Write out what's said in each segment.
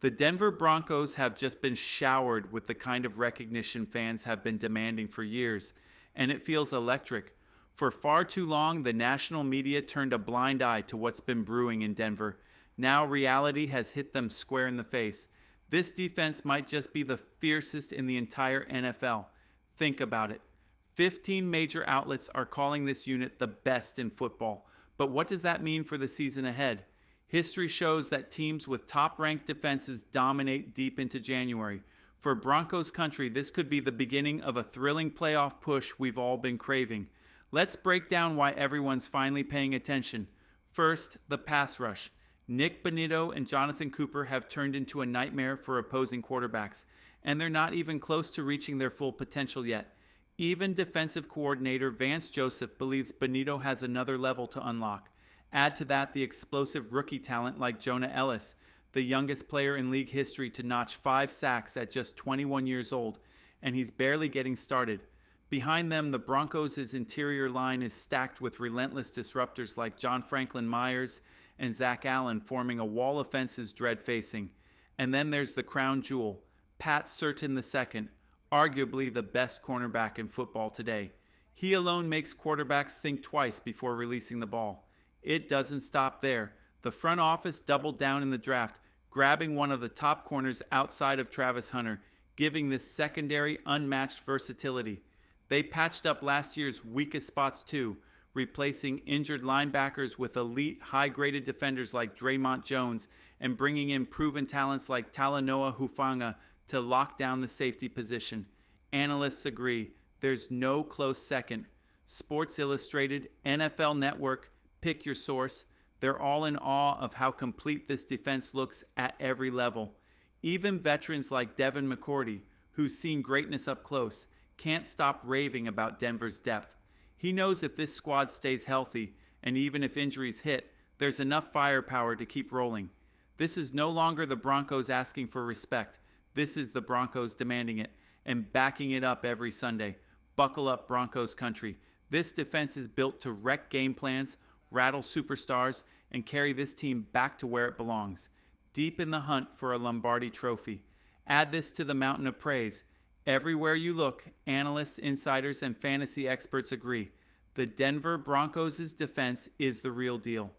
The Denver Broncos have just been showered with the kind of recognition fans have been demanding for years, and it feels electric. For far too long, the national media turned a blind eye to what's been brewing in Denver. Now reality has hit them square in the face. This defense might just be the fiercest in the entire NFL. Think about it. 15 major outlets are calling this unit the best in football. But what does that mean for the season ahead? History shows that teams with top-ranked defenses dominate deep into January. For Broncos country, this could be the beginning of a thrilling playoff push we've all been craving. Let's break down why everyone's finally paying attention. First, the pass rush. Nick Bonitto and Jonathan Cooper have turned into a nightmare for opposing quarterbacks, and they're not even close to reaching their full potential yet. Even defensive coordinator Vance Joseph believes Bonitto has another level to unlock. Add to that the explosive rookie talent like Jonah Ellis, the youngest player in league history to notch 5 sacks at just 21 years old, and he's barely getting started. Behind them, the Broncos' interior line is stacked with relentless disruptors like John Franklin Myers and Zach Allen, forming a wall of fences dread facing. And then there's the crown jewel, Pat Surtain II, arguably the best cornerback in football today. He alone makes quarterbacks think twice before releasing the ball. It doesn't stop there. The front office doubled down in the draft, grabbing one of the top corners outside of Travis Hunter, giving this secondary unmatched versatility. They patched up last year's weakest spots too, replacing injured linebackers with elite, high-graded defenders like Draymond Jones and bringing in proven talents like Talanoa Hufanga to lock down the safety position. Analysts agree, there's no close second. Sports Illustrated, NFL Network, pick your source. They're all in awe of how complete this defense looks at every level. Even veterans like Devin McCourty, who's seen greatness up close, can't stop raving about Denver's depth. He knows if this squad stays healthy, and even if injuries hit, there's enough firepower to keep rolling. This is no longer the Broncos asking for respect. This is the Broncos demanding it and backing it up every Sunday. Buckle up, Broncos country. This defense is built to wreck game plans, rattle superstars, and carry this team back to where it belongs, deep in the hunt for a Lombardi trophy. Add this to the mountain of praise. Everywhere you look, analysts, insiders, and fantasy experts agree. The Denver Broncos' defense is the real deal.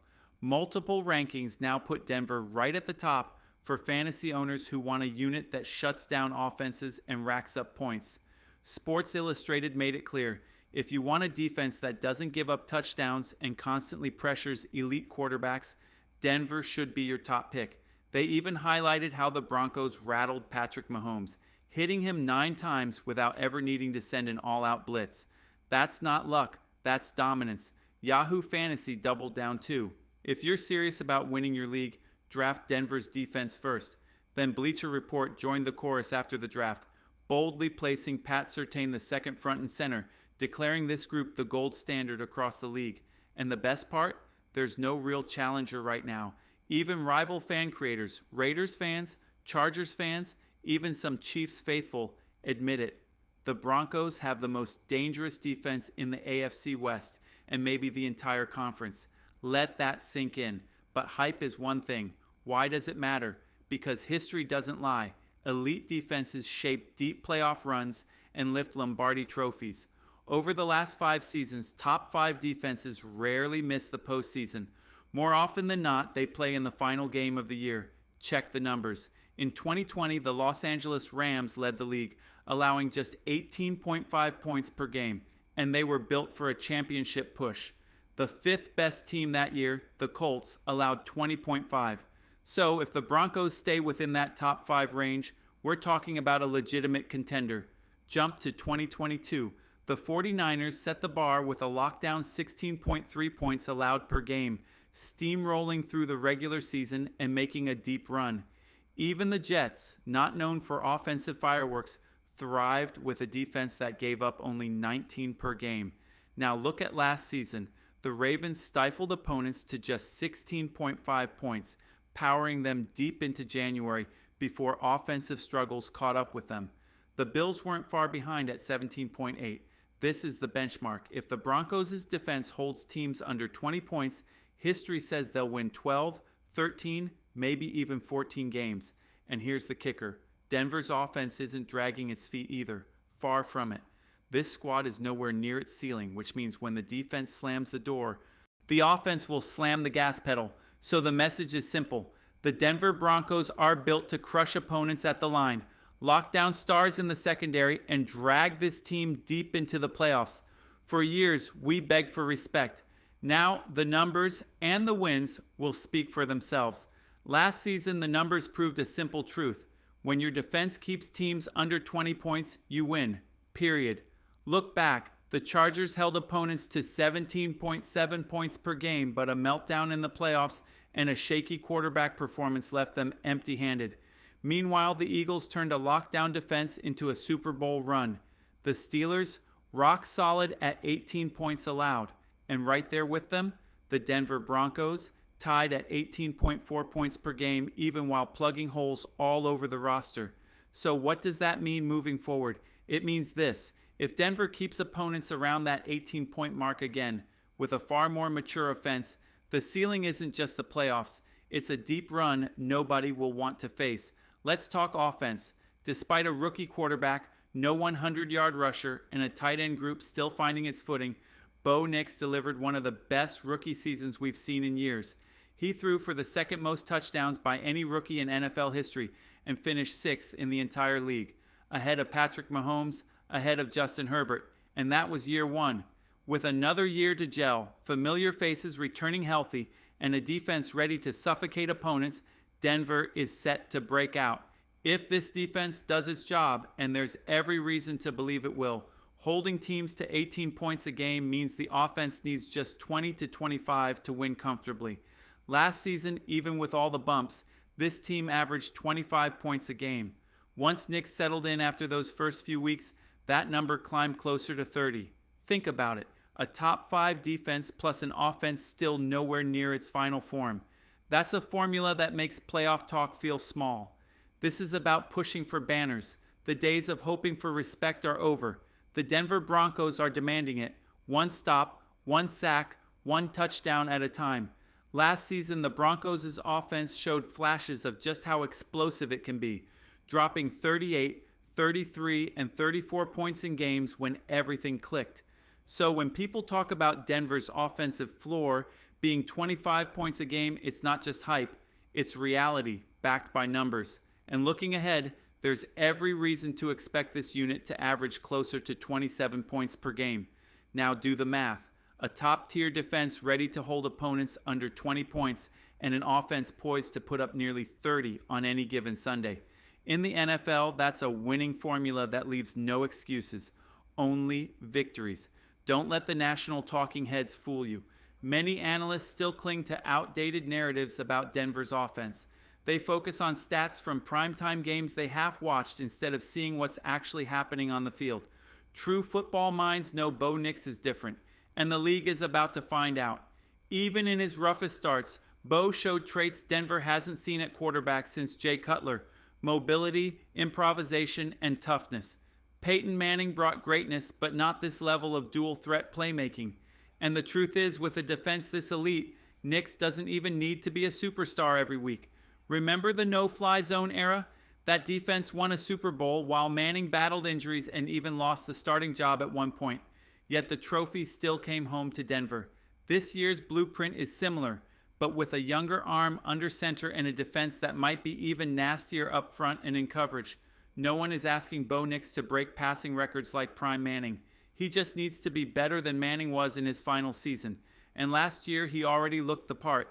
Multiple rankings now put Denver right at the top for fantasy owners who want a unit that shuts down offenses and racks up points. Sports Illustrated made it clear, if you want a defense that doesn't give up touchdowns and constantly pressures elite quarterbacks, Denver should be your top pick. They even highlighted how the Broncos rattled Patrick Mahomes, hitting him 9 times without ever needing to send an all-out blitz. That's not luck, that's dominance. Yahoo Fantasy doubled down too. If you're serious about winning your league, draft Denver's defense first. Then Bleacher Report joined the chorus after the draft, boldly placing Pat Surtain II front and center, declaring this group the gold standard across the league. And the best part? There's no real challenger right now. Even rival fan creators, Raiders fans, Chargers fans, even some Chiefs faithful admit it. The Broncos have the most dangerous defense in the AFC West and maybe the entire conference. Let that sink in. But hype is one thing. Why does it matter? Because history doesn't lie. Elite defenses shape deep playoff runs and lift Lombardi trophies. Over the last 5 seasons, top 5 defenses rarely miss the postseason. More often than not, they play in the final game of the year. Check the numbers. In 2020, the Los Angeles Rams led the league, allowing just 18.5 points per game, and they were built for a championship push. The 5th best team that year, the Colts, allowed 20.5. So if the Broncos stay within that top 5 range, we're talking about a legitimate contender. Jump to 2022. The 49ers set the bar with a lockdown 16.3 points allowed per game, steamrolling through the regular season and making a deep run. Even the Jets, not known for offensive fireworks, thrived with a defense that gave up only 19 per game. Now look at last season. The Ravens stifled opponents to just 16.5 points, powering them deep into January before offensive struggles caught up with them. The Bills weren't far behind at 17.8. This is the benchmark. If the Broncos' defense holds teams under 20 points, history says they'll win 12, 13, maybe even 14 games. And here's the kicker. Denver's offense isn't dragging its feet either. Far from it. This squad is nowhere near its ceiling, which means when the defense slams the door, the offense will slam the gas pedal. So the message is simple. The Denver Broncos are built to crush opponents at the line, lock down stars in the secondary, and drag this team deep into the playoffs. For years, we begged for respect. Now, the numbers and the wins will speak for themselves. Last season, the numbers proved a simple truth. When your defense keeps teams under 20 points, you win. Period. Look back. The Chargers held opponents to 17.7 points per game, but a meltdown in the playoffs and a shaky quarterback performance left them empty-handed. Meanwhile, the Eagles turned a lockdown defense into a Super Bowl run. The Steelers, rock solid at 18 points allowed. And right there with them, the Denver Broncos, tied at 18.4 points per game, even while plugging holes all over the roster. So what does that mean moving forward? It means this. If Denver keeps opponents around that 18-point mark again, with a far more mature offense, the ceiling isn't just the playoffs. It's a deep run nobody will want to face. Let's talk offense. Despite a rookie quarterback, no 100-yard rusher, and a tight end group still finding its footing, Bo Nix delivered one of the best rookie seasons we've seen in years. He threw for the second most touchdowns by any rookie in NFL history and finished sixth in the entire league, ahead of Patrick Mahomes, ahead of Justin Herbert, and that was year one. With another year to gel, familiar faces returning healthy, and a defense ready to suffocate opponents, Denver is set to break out. If this defense does its job, and there's every reason to believe it will, holding teams to 18 points a game means the offense needs just 20 to 25 to win comfortably. Last season, even with all the bumps, this team averaged 25 points a game. Once Nick settled in after those first few weeks, that number climbed closer to 30. Think about it. A top 5 defense plus an offense still nowhere near its final form. That's a formula that makes playoff talk feel small. This is about pushing for banners. The days of hoping for respect are over. The Denver Broncos are demanding it. One stop, one sack, one touchdown at a time. Last season, the Broncos' offense showed flashes of just how explosive it can be, dropping 38, 33, and 34 points in games when everything clicked. So when people talk about Denver's offensive floor being 25 points a game, it's not just hype, it's reality backed by numbers. And looking ahead, there's every reason to expect this unit to average closer to 27 points per game. Now do the math. A top-tier defense ready to hold opponents under 20 points and an offense poised to put up nearly 30 on any given Sunday. In the NFL, that's a winning formula that leaves no excuses, only victories. Don't let the national talking heads fool you. Many analysts still cling to outdated narratives about Denver's offense. They focus on stats from primetime games they half-watched instead of seeing what's actually happening on the field. True football minds know Bo Nix is different, and the league is about to find out. Even in his roughest starts, Bo showed traits Denver hasn't seen at quarterback since Jay Cutler: mobility, improvisation, and toughness. Peyton Manning brought greatness, but not this level of dual-threat playmaking. And the truth is, with a defense this elite, Nix doesn't even need to be a superstar every week. Remember the no-fly zone era? That defense won a Super Bowl while Manning battled injuries and even lost the starting job at one point. Yet the trophy still came home to Denver. This year's blueprint is similar, but with a younger arm under center and a defense that might be even nastier up front and in coverage. No one is asking Bo Nix to break passing records like prime Manning. He just needs to be better than Manning was in his final season. And last year, he already looked the part.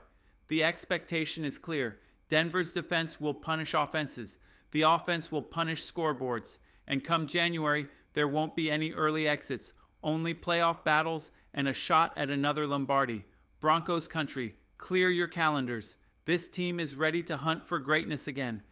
The expectation is clear. Denver's defense will punish offenses. The offense will punish scoreboards. And come January, there won't be any early exits, only playoff battles and a shot at another Lombardi. Broncos country, clear your calendars. This team is ready to hunt for greatness again.